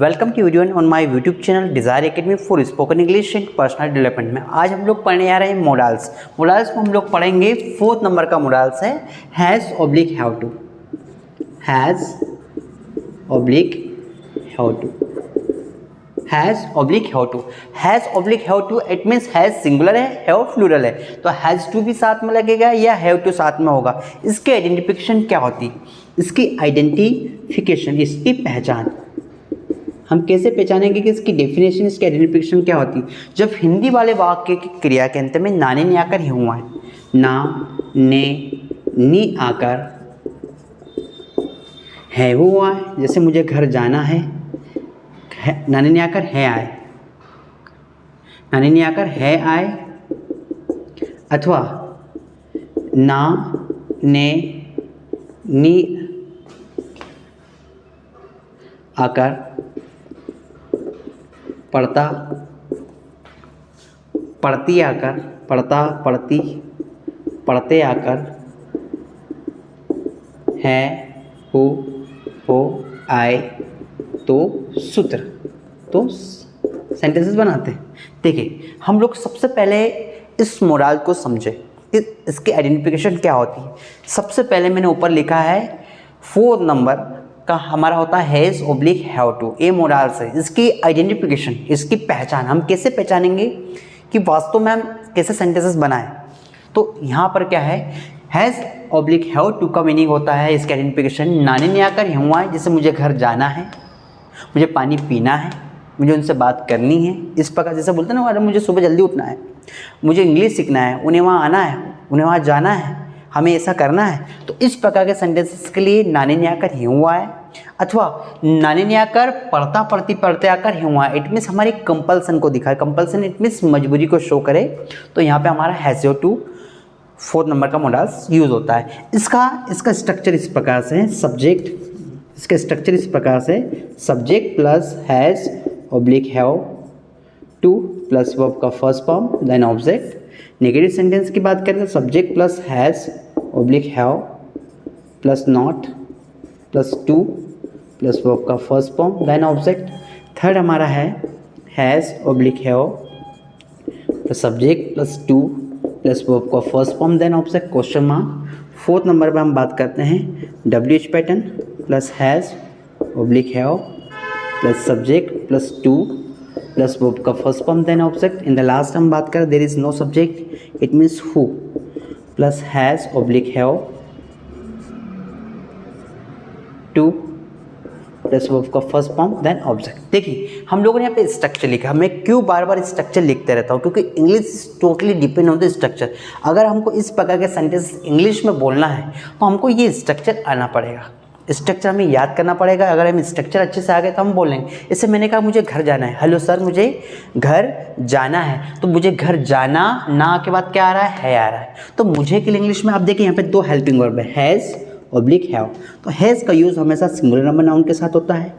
Welcome to everyone on my YouTube channel desire academy for spoken English and personal development में आज हम लोग पढ़ने आ रहे हैं मोडाल्स। मोडाल्स में हम लोग पढ़ेंगे 4th नंबर का मोडाल्स है has oblique have to. Has oblique have to, has oblique have to, has oblique have to it means has singular है, हैव प्लूरल है, तो हैज़ टू भी साथ में लगेगा या हैव टू साथ में होगा। इसकी आइडेंटिफिकेशन क्या होती, इसकी आइडेंटिफिकेशन, इसकी पहचान हम कैसे पहचानेंगे कि इसकी डेफिनेशन, इसकी आइडेंटिफिकेशन क्या होती। जब हिंदी वाले वाक्य की क्रिया के अंत में नाने ने आकर ही हुआ है, ना ने नी आकर है हुआ है, जैसे मुझे घर जाना है, नाने ने आकर है आए, नाने ने आकर है आए, अथवा ना ने नी आकर पढ़ता पढ़ती आकर, पढ़ता पढ़ती पढ़ते आकर, है हो आए, तो सूत्र, तो सेंटेंसेस बनाते हैं। देखिए हम लोग सबसे पहले इस मोडाल को समझे, इसकी आइडेंटिफिकेशन क्या होती है। सबसे पहले मैंने ऊपर लिखा है 4 नंबर का हमारा होता है has oblique have to, a modal से। इसकी आइडेंटिफिकेशन, इसकी पहचान, हम कैसे पहचानेंगे कि वास्तव में हम कैसे सेंटेंसेस बनाएं। तो यहाँ पर क्या है, हैज़ ऑब्लिक हैव टू का मीनिंग होता है, इसकी आइडेंटिफिकेशन नानी ने आकर हुआ है, जैसे मुझे घर जाना है, मुझे पानी पीना है, मुझे उनसे बात करनी है। इस प्रकार जैसे बोलते हैं ना, अरे मुझे सुबह जल्दी उठना है, मुझे इंग्लिश सीखना है, उन्हें वहाँ आना है, उन्हें वहाँ जाना है, हमें ऐसा करना है। तो इस प्रकार के सेंटेंसेस के लिए नानी ने आकर ही हुआ है, अथवा नानी ने आकर पढ़ता पढ़ती पढ़ते आकर ही हुआ है, इट मीन्स हमारी कंपल्सन को दिखाए। कंपल्सन इट मीन्स मजबूरी को शो करे, तो यहाँ पे हमारा हैज़ टू 4th नंबर का मोडाल्स यूज़ होता है। इसका स्ट्रक्चर इस प्रकार से है, सब्जेक्ट, इसका स्ट्रक्चर इस प्रकार से, subject plus has oblique have to plus verb का first form then object. Negative sentence की बात करें तो subject plus has oblique have plus not plus to plus verb का first form then object. Third हमारा है has oblique have plus subject plus to plus verb का first form then object, question mark. 4th number पर हम बात करते हैं WH pattern plus has oblique have plus subject plus to plus verb का first form then object. In the last हम बात करें there is no subject, it means who plus has oblique have to plus verb का first form then object. देखिए हम लोगों ने यहाँ पे स्ट्रक्चर लिखा, मैं क्यों बार बार स्ट्रक्चर लिखते रहता हूँ, क्योंकि English totally depend on the structure. अगर हमको इस प्रकार के सेंटेंस इंग्लिश में बोलना है तो हमको ये स्ट्रक्चर आना पड़ेगा, स्ट्रक्चर हमें याद करना पड़ेगा। अगर हम स्ट्रक्चर अच्छे से आ गए तो हम बोलेंगे। इससे मैंने कहा मुझे घर जाना है, हेलो सर मुझे घर जाना है, तो मुझे घर जाना ना के बाद क्या आ रहा है आ रहा है। तो मुझे के लिए इंग्लिश में आप देखिए यहाँ पे 2 हेल्पिंग वर्ब है, हैज़ ऑब्लिक हैव। तो हैज़ का यूज़ हमेशा सिंगुलर नंबर नाउन के साथ होता है।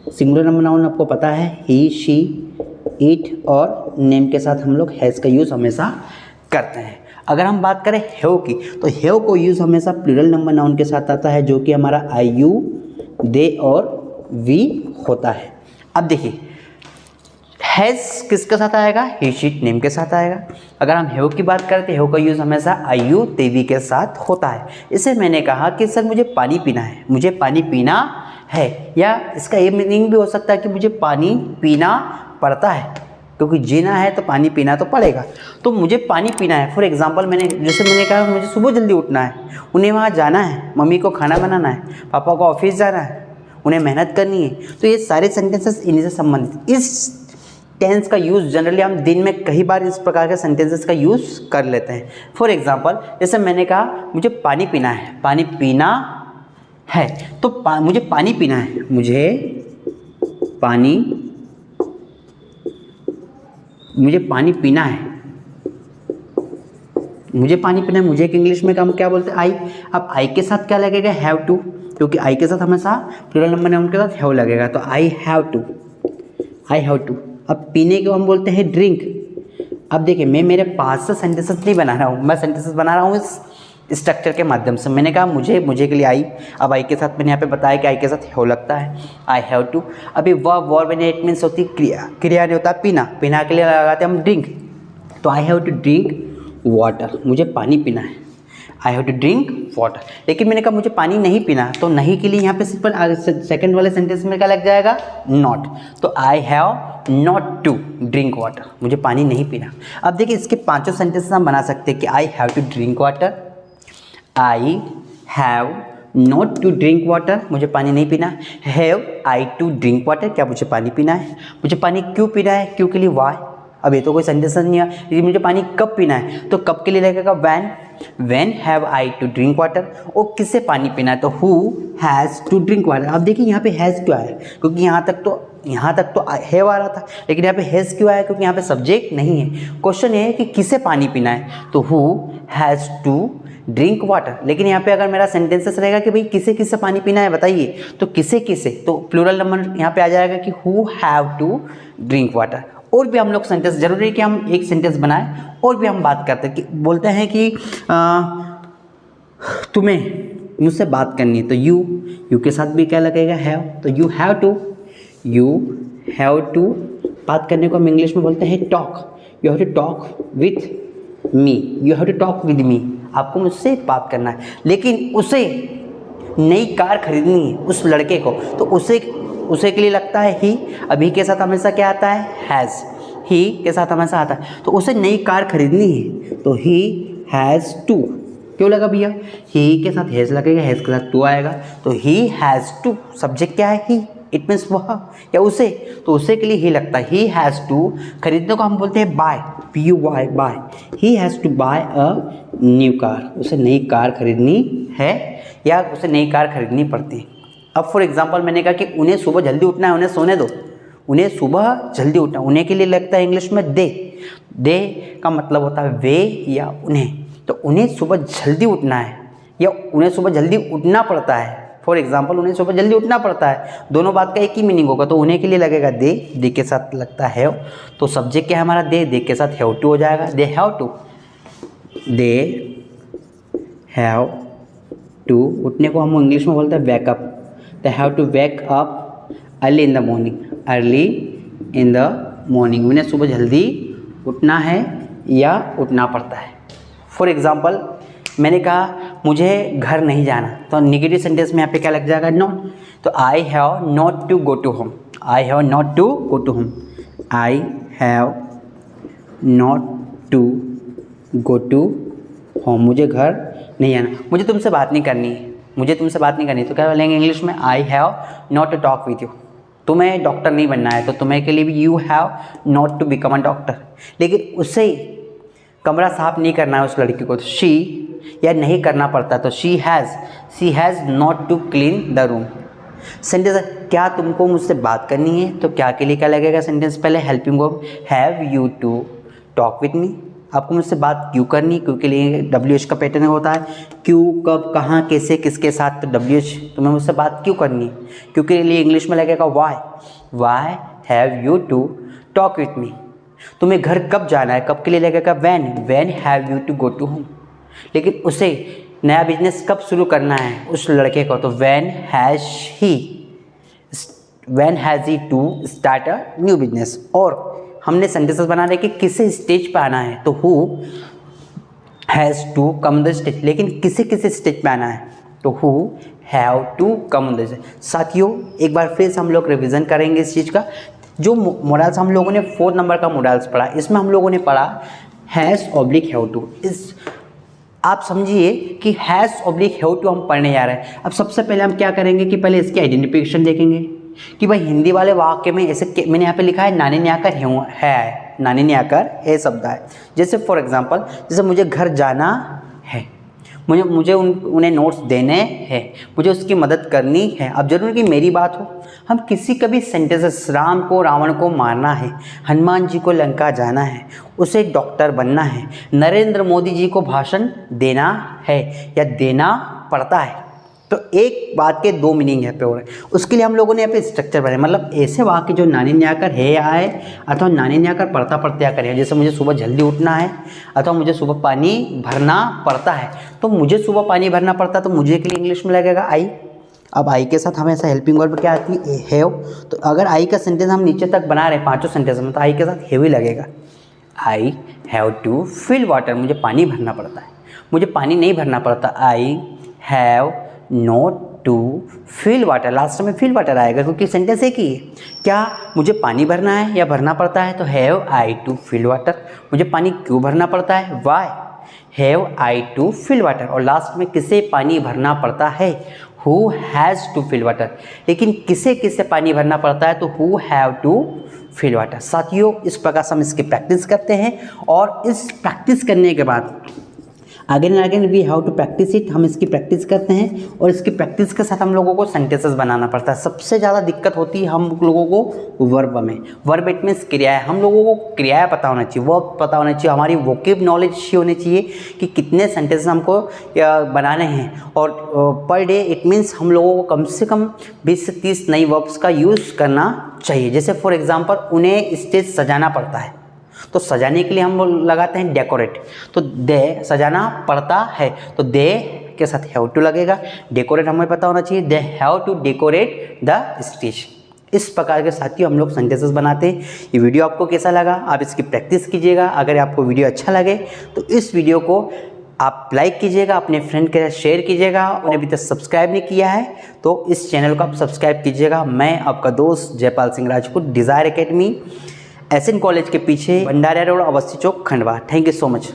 सिंगुलर नंबर नाउन आपको पता है, ही शी इट और नेम के साथ हम लोग हैज़ का यूज़ हमेशा करते हैं। अगर हम बात करें हैव की, तो हैव को यूज़ हमेशा प्लूरल नंबर नाउन के साथ आता है, जो कि हमारा आई यू दे और वी होता है। अब देखिए हैज़ किसके साथ आएगा, ही शीट नेम के साथ आएगा। अगर हम हैव की बात करें तो हैव का यूज़ हमेशा आई यू दे वी के साथ होता है। इसे मैंने कहा कि सर मुझे पानी पीना है, मुझे पानी पीना है, या इसका ये मीनिंग भी हो सकता है कि मुझे पानी पीना पड़ता है, क्योंकि जीना है तो पानी पीना तो पड़ेगा। तो मुझे पानी पीना है, फॉर एग्जांपल मैंने कहा मुझे सुबह जल्दी उठना है, उन्हें वहाँ जाना है, मम्मी को खाना बनाना है, पापा को ऑफिस जाना है, उन्हें मेहनत करनी है। तो ये सारे सेंटेंसेस इन्हीं से संबंधित। इस टेंस का यूज़ जनरली हम दिन में कई बार इस प्रकार के सेंटेंसेस का यूज़ कर लेते हैं। फॉर एग्जांपल जैसे मैंने कहा मुझे पानी पीना है, पानी पीना है, तो मुझे पानी पीना है, मुझे पानी पीना है, मुझे पानी पीना है, मुझे एक इंग्लिश में हम क्या बोलते हैं आई। अब आई के साथ क्या लगेगा, हैव टू, क्योंकि आई के साथ हमेशा प्लूरल नंबर नाउन के साथ हैव लगेगा, तो I have to, I have to. अब पीने को हम बोलते हैं ड्रिंक। अब देखिए मैं मेरे पास से सेंटेंसेस नहीं बना रहा हूँ, मैं सेंटेंसेस बना रहा हूँ इस स्ट्रक्चर के माध्यम से। मैंने कहा मुझे के लिए आई, अब आई के साथ मैंने यहाँ पे बताया कि आई के साथ हैव लगता है, आई हैव टू। अभी वर्ब मैंने इट मीन्स होती क्रिया, क्रिया नहीं होता पीना, पीना के लिए लगाते हम ड्रिंक, तो I have to drink water, मुझे पानी पीना है, I have to drink water. लेकिन मैंने कहा मुझे पानी नहीं पीना, तो नहीं के लिए यहाँ पे सिंपल सेकंड वाले सेंटेंस में क्या लग जाएगा, नॉट। तो I have not to drink water, मुझे पानी नहीं पीना। अब देखिए इसके पांचों सेंटेंस हम बना सकते हैं कि I have to drink water, I have not to drink water, मुझे पानी नहीं पीना, have I to drink water, क्या मुझे पानी पीना है, मुझे पानी क्यों पीना है, क्यों के लिए वाई। अब ये तो कोई सेंटेंस नहीं है, लेकिन मुझे पानी कब पीना है, तो कब के लिए लगेगा when have I to drink water. और किससे पानी पीना है, तो who has to drink water. अब देखिए यहाँ पे हैज़ क्यों आया, क्योंकि यहाँ तक तो हैव आ रहा था, लेकिन यहाँ पे हैज़ क्यों आया, क्योंकि यहाँ पे सब्जेक्ट नहीं है। क्वेश्चन ये है कि किसे पानी पीना है, तो who has to drink water. लेकिन यहाँ पे अगर मेरा सेंटेंसेस रहेगा कि भाई किसे किसे पानी पीना है बताइए, तो किसे किसे, तो प्लूरल नंबर यहाँ पे आ जाएगा कि who have to drink water. और भी हम लोग सेंटेंस, जरूरी है कि हम एक सेंटेंस बनाएं, और भी हम बात करते हैं कि बोलते हैं कि तुम्हें मुझसे बात करनी है, तो यू के साथ भी क्या लगेगा, हैव, तो यू हैव टू बात करने को हम इंग्लिश में बोलते हैं talk, you have to talk with me, you have to talk with me, आपको मुझसे बात करना है। लेकिन उसे नई कार खरीदनी है उस लड़के को, तो उसे के लिए लगता है ही। अभी के साथ हमेशा क्या आता है, हैज़, ही के साथ हमेशा आता है, तो उसे नई कार खरीदनी है, तो ही हैज़ टू। क्यों लगा भैया, ही के साथ हैज़ लगेगा, हैज़ के साथ टू आएगा, तो ही हैज़ टू, सब्जेक्ट क्या है, ही, इट मीन्स वह या उसे, तो उसे के लिए ही लगता है। ही हैज़ टू, खरीदने को हम बोलते हैं buy, PUY, buy. He has to buy a new car, उसे नई कार खरीदनी है या उसे नई कार खरीदनी पड़ती है। अब फॉर एग्जांपल मैंने कहा कि उन्हें सुबह जल्दी उठना है, उन्हें सोने दो, उन्हें सुबह जल्दी उठना, उन्हें के लिए लगता है इंग्लिश में दे का मतलब होता है वे या उन्हें, तो उन्हें सुबह जल्दी उठना है या उन्हें सुबह जल्दी उठना पड़ता है। फॉर एग्जांपल उन्हें सुबह जल्दी उठना पड़ता है, दोनों बात का एक ही मीनिंग होगा, तो उन्हें के लिए लगेगा दे के साथ लगता है हैव, तो सब्जेक्ट क्या है हमारा, दे के साथ हैव टू हो जाएगा, दे हैव टू। उठने को हम इंग्लिश में बोलते हैं wake up, they have to wake up early in the morning, उन्हें सुबह जल्दी उठना है या उठना पड़ता है। फॉर एग्जाम्पल मैंने कहा मुझे घर नहीं जाना, तो निगेटिव सेंटेंस में यहाँ पे क्या लग जाएगा, नॉट, तो I have not to go to home, I have not to go to home, I have not to go to home, मुझे घर नहीं आना, मुझे तुमसे बात नहीं करनी है, तो क्या बोलेंगे इंग्लिश में, I have not to talk with you. तुम्हें डॉक्टर नहीं बनना है, तो तुम्हें के लिए भी you have not to become a doctor. लेकिन उसे कमरा साफ नहीं करना है उस लड़की को, तो शी, या नहीं करना पड़ता, तो she has not to clean the room. Sentence, क्या तुमको मुझसे बात करनी है, तो क्या के लिए क्या लगेगा सेंटेंस, पहले helping verb, have you to talk with me, आपको मुझसे बात क्यों करनी, क्यों के लिए WH का पैटर्न होता है, क्यों, कब, कहाँ, कैसे, किसके साथ, तो WH, तुम्हें मुझसे बात क्यों करनी, क्यों के लिए इंग्लिश में लगेगा why have you to talk with me. तुम्हें घर कब जाना है, कब के लिए लगेगा when have you to go to home. लेकिन उसे नया बिजनेस कब शुरू करना है उस लड़के को, तो when has he to start a new business. और हमने सेंटेंसेस बना रहे कि किसे स्टेज पे आना है, तो who has to come the stage, लेकिन किसे स्टेज पे आना है, तो who have to come the stage. साथियों एक बार फिर से हम लोग रिवीजन करेंगे इस चीज़ का। जो मॉडल्स हम लोगों ने 4 नंबर का मॉडल्स पढ़ा, इसमें हम लोगों ने पढ़ा हैज़ ऑब्लिक हैव टू। इस आप समझिए कि हैज़ ऑब्लिक हैव टू हम पढ़ने जा रहे हैं। अब सबसे पहले हम क्या करेंगे कि पहले इसकी आइडेंटिफिकेशन देखेंगे कि भाई हिंदी वाले वाक्य में ऐसे, मैंने यहाँ पे लिखा है नानी ने आकर है, नानी ने आकर है शब्द है। जैसे फॉर एग्जांपल, जैसे मुझे घर जाना है, मुझे उन्हें नोट्स देने हैं, मुझे उसकी मदद करनी है। अब जरूर कि मेरी बात हो, हम किसी का भी सेंटेंसेस, राम को रावण को मारना है, हनुमान जी को लंका जाना है, उसे डॉक्टर बनना है, नरेंद्र मोदी जी को भाषण देना है या देना पड़ता है, तो एक बात के दो मीनिंग यहाँ पे हो रहे हैं। उसके लिए हम लोगों ने यहाँ पे स्ट्रक्चर बनाया, मतलब ऐसे वाक्य जो नानी ने आकर है आए अथवा नानी ने आकर पढ़ता पढ़ते करें। जैसे मुझे सुबह जल्दी उठना है अथवा मुझे सुबह पानी भरना पड़ता है, तो मुझे सुबह पानी भरना पड़ता है तो मुझे के लिए इंग्लिश में लगेगा आई। अब आई के साथ हमेशा हेल्पिंग वर्ब क्या आती है, हैव। तो अगर आई का सेंटेंस हम नीचे तक बना रहे हैं पांचों सेंटेंस में, तो आई के साथ हैव ही लगेगा। I have to fill water, मुझे पानी भरना पड़ता है। मुझे पानी नहीं भरना पड़ता, I have not to fill water. Last में फिल वाटर आएगा क्योंकि सेंटेंस एक ही है। क्या मुझे पानी भरना है या भरना पड़ता है, तो have I to fill water. मुझे पानी क्यों भरना पड़ता है, why have I to fill water. और लास्ट में किसे पानी भरना पड़ता है, who has to fill water. लेकिन किसे किसे पानी भरना पड़ता है, तो who have to fill water. साथियों, इस प्रकार से हम इसकी प्रैक्टिस करते हैं और इस प्रैक्टिस करने के बाद again and again we have to practice it. हम इसकी प्रैक्टिस करते हैं और इसकी प्रैक्टिस के साथ हम लोगों को सेंटेंसेस बनाना पड़ता है। सबसे ज़्यादा दिक्कत होती है हम लोगों को वर्ब में। वर्ब इट मीन्स क्रिया है। हम लोगों को क्रिया पता होना चाहिए, वर्ब पता होना चाहिए, हमारी वोकेब नॉलेज अच्छी होनी चाहिए कि कितने सेंटेंसेस हमको बनाने हैं। और पर डे इट मीन्स हम लोगों को कम से कम 20 से 30 नई वर्ब्स का यूज़ करना चाहिए। जैसे फॉर एग्जाम्पल उन्हें स्टेज सजाना पड़ता है, तो सजाने के लिए हम लगाते हैं डेकोरेट। तो दे सजाना पड़ता है, तो दे के साथ हैव टू लगेगा। डेकोरेट हमें पता होना चाहिए, they have to decorate the stage. इस प्रकार के साथियों हम लोग सेंटेंसेस बनाते हैं। ये वीडियो आपको कैसा लगा, आप इसकी प्रैक्टिस कीजिएगा। अगर आपको वीडियो अच्छा लगे तो इस वीडियो को आप लाइक कीजिएगा, अपने फ्रेंड के साथ शेयर कीजिएगा। उन्हें अभी तक सब्सक्राइब नहीं किया है तो इस चैनल को आप सब्सक्राइब कीजिएगा। मैं आपका दोस्त Jaipal Singh Rajput, desire academy, SN college के पीछे, Bhandara road, Awasthi Chowk, Khandwa. Thank you so much.